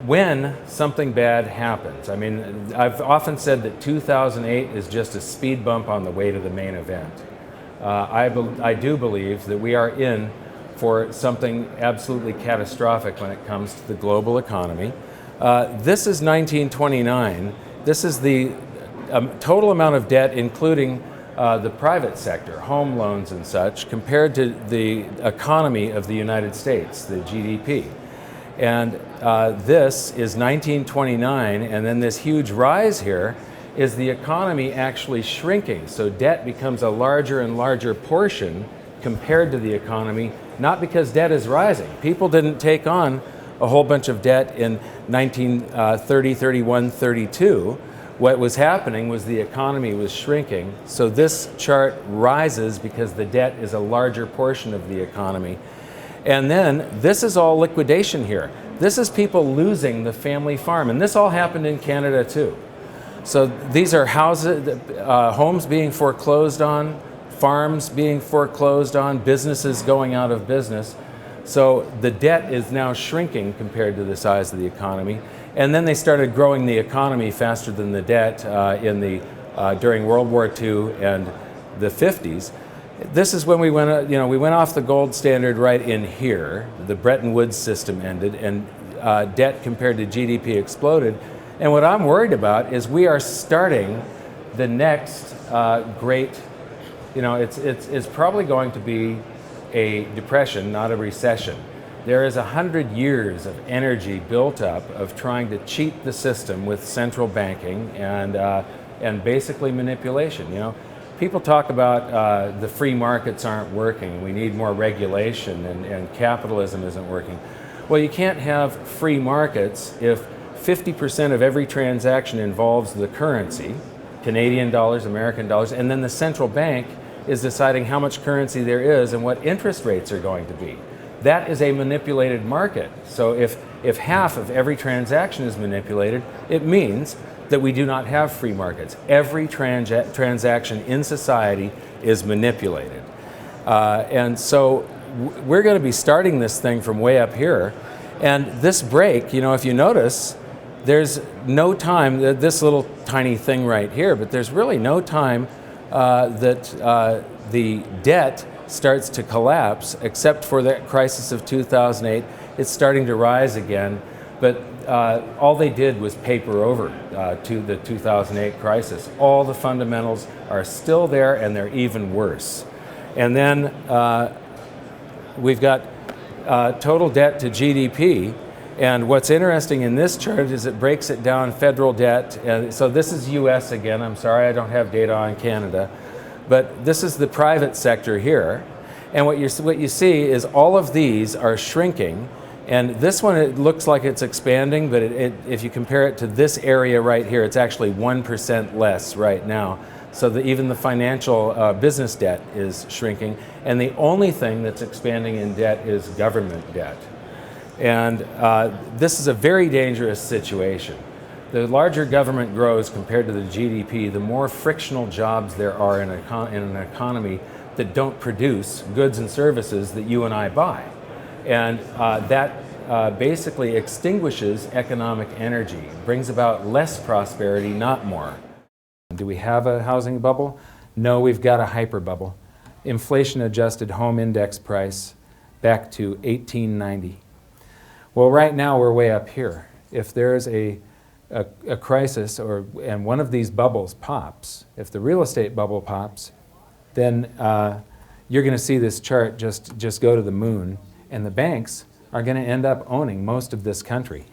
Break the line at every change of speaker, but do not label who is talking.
when something bad happens. I mean, I've often said that 2008 is just a speed bump on the way to the main event. I do believe that we are in for something absolutely catastrophic when it comes to the global economy. This is 1929. This is the total amount of debt, including the private sector, home loans and such, compared to the economy of the United States, the GDP. And this is 1929, and then this huge rise here is the economy actually shrinking. So debt becomes a larger and larger portion compared to the economy, not because debt is rising. People didn't take on a whole bunch of debt in 1930, 31, 32. What was happening was the economy was shrinking. So this chart rises because the debt is a larger portion of the economy. And then this is all liquidation here. This is people losing the family farm. And this all happened in Canada too. So these are houses, homes being foreclosed on, farms being foreclosed on, businesses going out of business. So the debt is now shrinking compared to the size of the economy. And then they started growing the economy faster than the debt during World War II and the 50s. This is when we went off the gold standard right in here. The Bretton Woods system ended, and debt compared to GDP exploded. And what I'm worried about is we are starting the next great, it's probably going to be a depression, not a recession. There is 100 years of energy built up of trying to cheat the system with central banking and basically manipulation. People talk about the free markets aren't working, we need more regulation, and capitalism isn't working. Well, you can't have free markets if 50% of every transaction involves the currency, Canadian dollars, American dollars, and then the central bank is deciding how much currency there is and what interest rates are going to be. That is a manipulated market. So if half of every transaction is manipulated, it means that we do not have free markets. Every transaction in society is manipulated. And so we're going to be starting this thing from way up here. And this break, if you notice, there's no time, this little tiny thing right here, but there's really no time that the debt starts to collapse, except for that crisis of 2008. It's starting to rise again, but all they did was paper over to the 2008 crisis. All the fundamentals are still there, and they're even worse. And then we've got total debt to GDP. And what's interesting in this chart is it breaks it down, federal debt. And so this is US again. I'm sorry, I don't have data on Canada. But this is the private sector here. And what you see is all of these are shrinking. And this one, it looks like it's expanding, but if you compare it to this area right here, it's actually 1% less right now. So even the financial business debt is shrinking. And the only thing that's expanding in debt is government debt. And this is a very dangerous situation. The larger government grows compared to the GDP, the more frictional jobs there are in an economy that don't produce goods and services that you and I buy. And that basically extinguishes economic energy, brings about less prosperity, not more. Do we have a housing bubble? No, we've got a hyper bubble. Inflation-adjusted home index price back to 1890. Well, right now we're way up here. If there's a crisis and one of these bubbles pops, if the real estate bubble pops, then you're going to see this chart just go to the moon, and the banks are going to end up owning most of this country.